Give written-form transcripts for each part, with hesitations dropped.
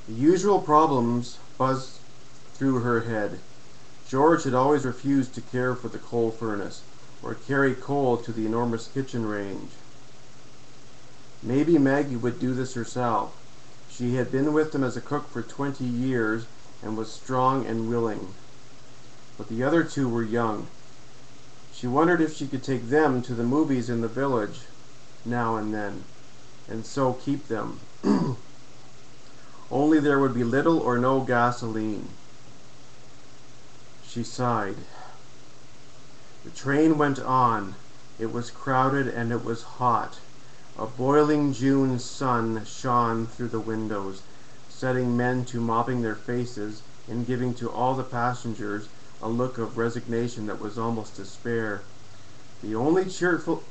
The usual problems buzzed through her head. George had always refused to care for the coal furnace, or carry coal to the enormous kitchen range. Maybe Maggie would do this herself. She had been with them as a cook for 20 years and was strong and willing. But the other two were young. She wondered if she could take them to the movies in the village now and then, and so keep them. Only there would be little or no gasoline. She sighed. The train went on. It was crowded and it was hot. A boiling June sun shone through the windows, setting men to mopping their faces and giving to all the passengers a look of resignation that was almost despair. The only cheerful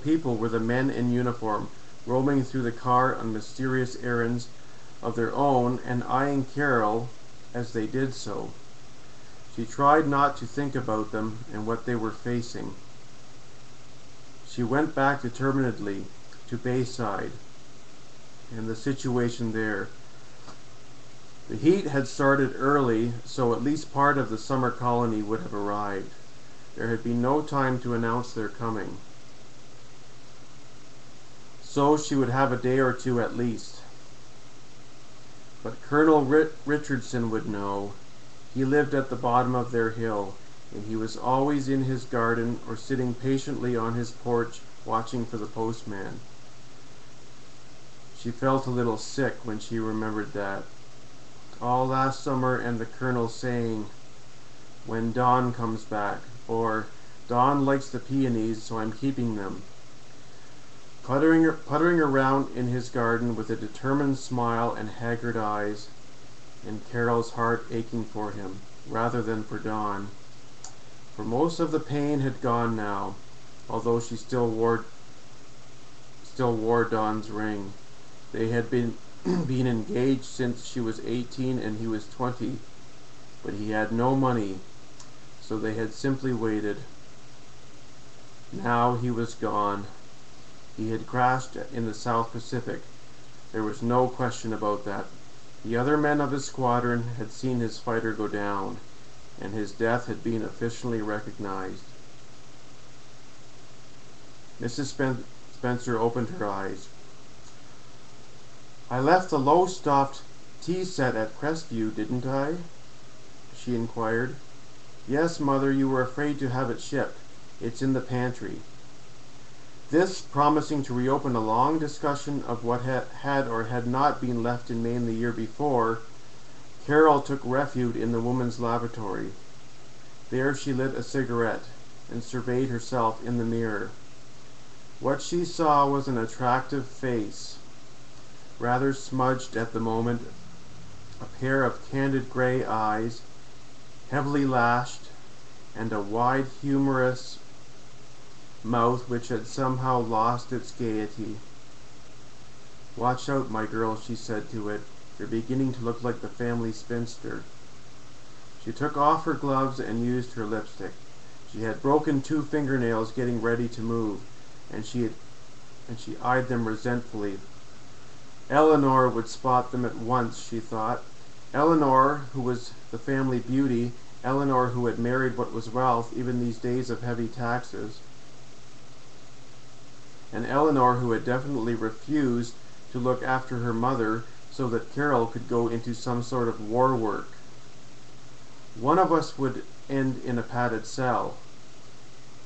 people were the men in uniform, roaming through the car on mysterious errands of their own and eyeing Carol as they did so. She tried not to think about them and what they were facing. She went back determinedly to Bayside and the situation there. The heat had started early, so at least part of the summer colony would have arrived. There had been no time to announce their coming. So she would have a day or two at least. But Colonel Richardson would know. He lived at the bottom of their hill, and he was always in his garden or sitting patiently on his porch watching for the postman. She felt a little sick when she remembered that. All last summer and the Colonel saying, "When Don comes back," or "Don likes the peonies, so I'm keeping them." Puttering around in his garden with a determined smile and haggard eyes, and Carol's heart aching for him, rather than for Don. For most of the pain had gone now, although she still wore Don's ring. They had been engaged since she was 18 and he was 20, but he had no money, so they had simply waited. Now he was gone. He had crashed in the South Pacific. There was no question about that. The other men of his squadron had seen his fighter go down, and his death had been officially recognized. Mrs. Spencer opened her eyes. "I left the low-stopped tea set at Crestview, didn't I?" she inquired. "Yes, Mother, you were afraid to have it shipped. It's in the pantry." This promising to reopen a long discussion of what had or had not been left in Maine the year before, Carol took refuge in the woman's lavatory. There she lit a cigarette and surveyed herself in the mirror. What she saw was an attractive face, rather smudged at the moment, a pair of candid gray eyes, heavily lashed, and a wide, humorous mouth which had somehow lost its gaiety. "Watch out, my girl," she said to it. "You're beginning to look like the family spinster." She took off her gloves and used her lipstick. She had broken 2 fingernails getting ready to move, and she eyed them resentfully. Eleanor would spot them at once, she thought. Eleanor, who was the family beauty, Eleanor who had married what was wealth, even these days of heavy taxes, and Eleanor who had definitely refused to look after her mother so that Carol could go into some sort of war work. "One of us would end in a padded cell,"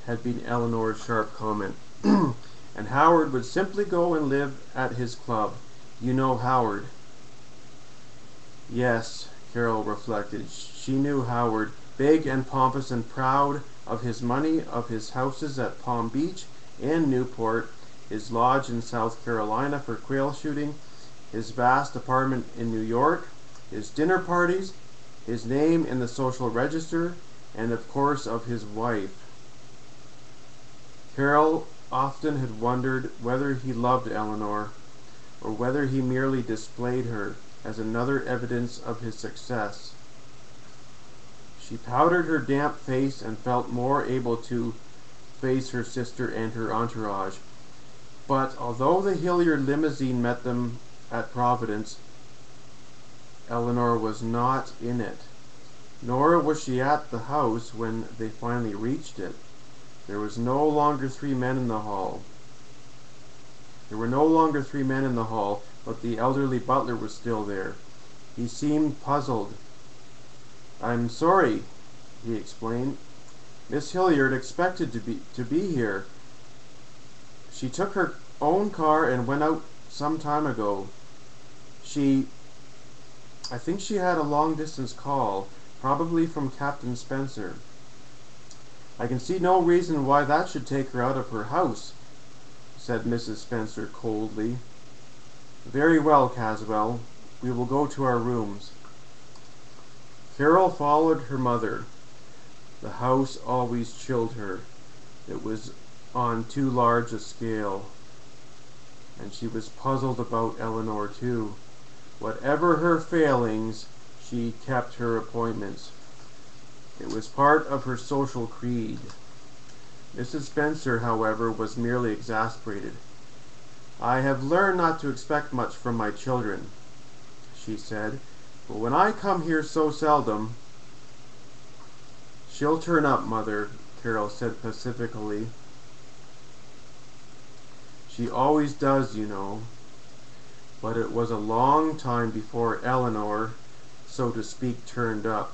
had been Eleanor's sharp comment. "And Howard would simply go and live at his club. You know Howard." Yes, Carol reflected. She knew Howard, big and pompous and proud of his money, of his houses at Palm Beach and Newport, his lodge in South Carolina for quail shooting, his vast apartment in New York, his dinner parties, his name in the social register, and of course of his wife. Carol often had wondered whether he loved Eleanor, or whether he merely displayed her as another evidence of his success. She powdered her damp face and felt more able to face her sister and her entourage. But although the Hilliard limousine met them at Providence, Eleanor was not in it, nor was she at the house when they finally reached it. There was no longer three men in the hall. There were no longer three men in the hall, but the elderly butler was still there. He seemed puzzled. "I'm sorry," he explained. "Miss Hilliard expected to be here. She took her own car and went out some time ago. I think she had a long-distance call, probably from Captain Spencer. I can see no reason why that should take her out of her house," said Mrs. Spencer coldly. "Very well, Caswell. We will go to our rooms." Carol followed her mother. The house always chilled her. It was on too large a scale. And she was puzzled about Eleanor, too. Whatever her failings, she kept her appointments. It was part of her social creed. Mrs. Spencer, however, was merely exasperated. "I have learned not to expect much from my children," she said, "but when I come here so seldom—" "She'll turn up, Mother," Carol said pacifically. "She always does, you know." But it was a long time before Eleanor, so to speak, turned up.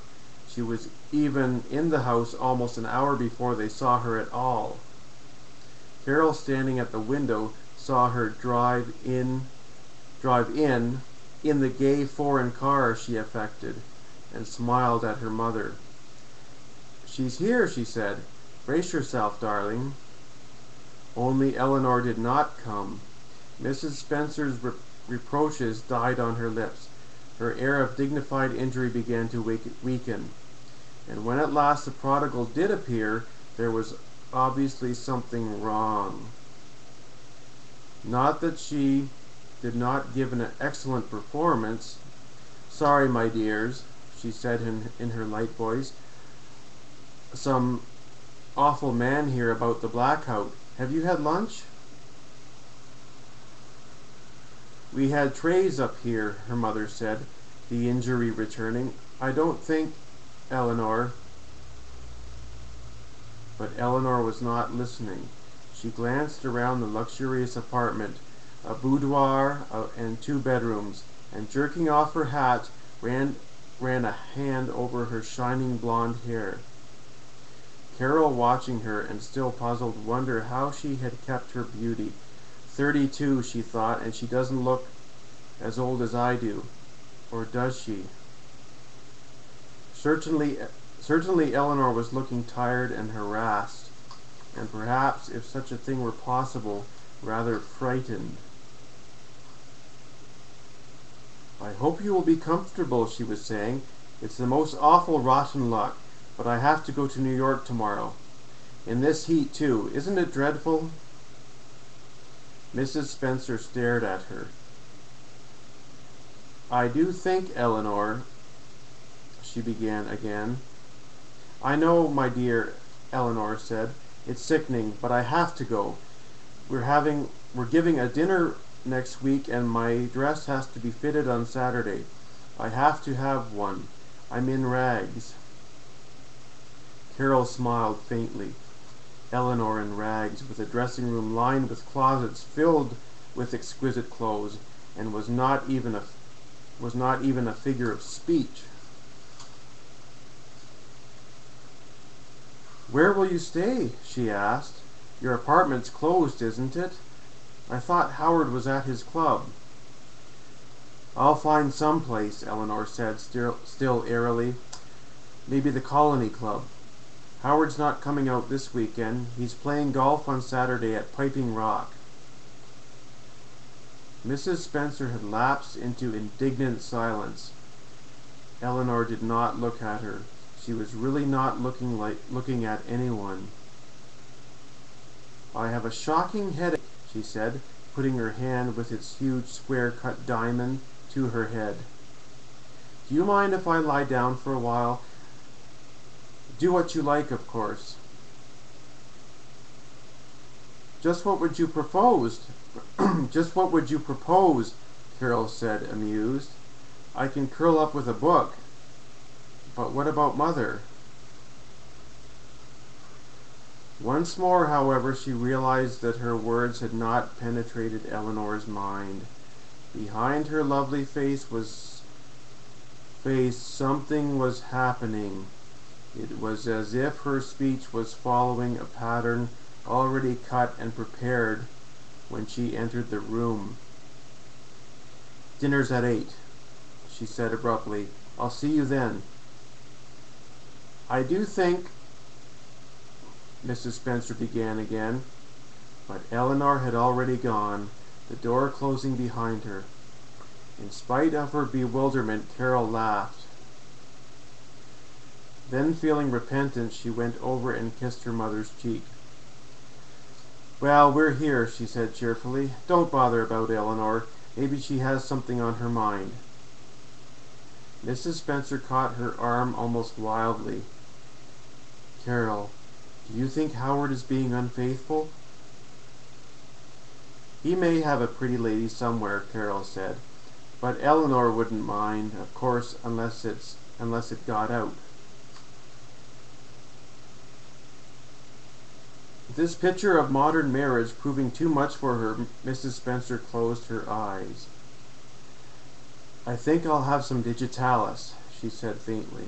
She was even in the house almost an hour before they saw her at all. Carol, standing at the window, saw her drive in the gay foreign car she affected, and smiled at her mother. "She's here," she said. "Brace yourself, darling." Only Eleanor did not come. Mrs. Spencer's reproaches died on her lips. Her air of dignified injury began to weaken. And when at last the prodigal did appear, there was obviously something wrong. Not that she did not give an excellent performance. "Sorry, my dears," she said in her light voice. "Some awful man here about the blackout. Have you had lunch?" "We had trays up here," her mother said, the injury returning. "I don't think, Eleanor—" But Eleanor was not listening. She glanced around the luxurious apartment, a boudoir and 2 bedrooms, and jerking off her hat, ran a hand over her shining blonde hair. Carol, watching her and still puzzled, wondered how she had kept her beauty. 32, she thought, and she doesn't look as old as I do. Or does she? Certainly Eleanor was looking tired and harassed, and perhaps, if such a thing were possible, rather frightened. "I hope you will be comfortable," she was saying. "It's the most awful rotten luck, but I have to go to New York tomorrow. In this heat, too. Isn't it dreadful?" Mrs. Spencer stared at her. "I do think, Eleanor—" she began again. "I know, my dear," Eleanor said. "It's sickening, but I have to go. We're giving a dinner next week, and my dress has to be fitted on Saturday. I have to have one. I'm in rags." Carol smiled faintly. Eleanor in rags, with a dressing room lined with closets filled with exquisite clothes, and was not even a figure of speech. "Where will you stay?" she asked. "Your apartment's closed, isn't it? I thought Howard was at his club." "I'll find some place," Eleanor said, still airily. "Maybe the Colony Club. Howard's not coming out this weekend. He's playing golf on Saturday at Piping Rock." Mrs. Spencer had lapsed into indignant silence. Eleanor did not look at her. She was really not looking at anyone. "I have a shocking headache," she said, putting her hand with its huge square-cut diamond to her head. "Do you mind if I lie down for a while? Do what you like, of course." "Just what would you propose?" Just what would you propose?" Carol said, amused. I can curl up with a book. But what about Mother? Once more, however, she realized that her words had not penetrated Eleanor's mind. Behind her lovely face something was happening. It was as if her speech was following a pattern already cut and prepared when she entered the room. "Dinner's at 8," she said abruptly. "I'll see you then." "I do think—" Mrs. Spencer began again, but Eleanor had already gone, the door closing behind her. In spite of her bewilderment, Carol laughed. Then, feeling repentant, she went over and kissed her mother's cheek. "Well, we're here," she said cheerfully. "Don't bother about Eleanor. Maybe she has something on her mind." Mrs. Spencer caught her arm almost wildly. "Carol, do you think Howard is being unfaithful?" "He may have a pretty lady somewhere," Carol said, "but Eleanor wouldn't mind, of course, unless it got out." This picture of modern marriage proving too much for her, Mrs. Spencer closed her eyes. "I think I'll have some digitalis," she said faintly.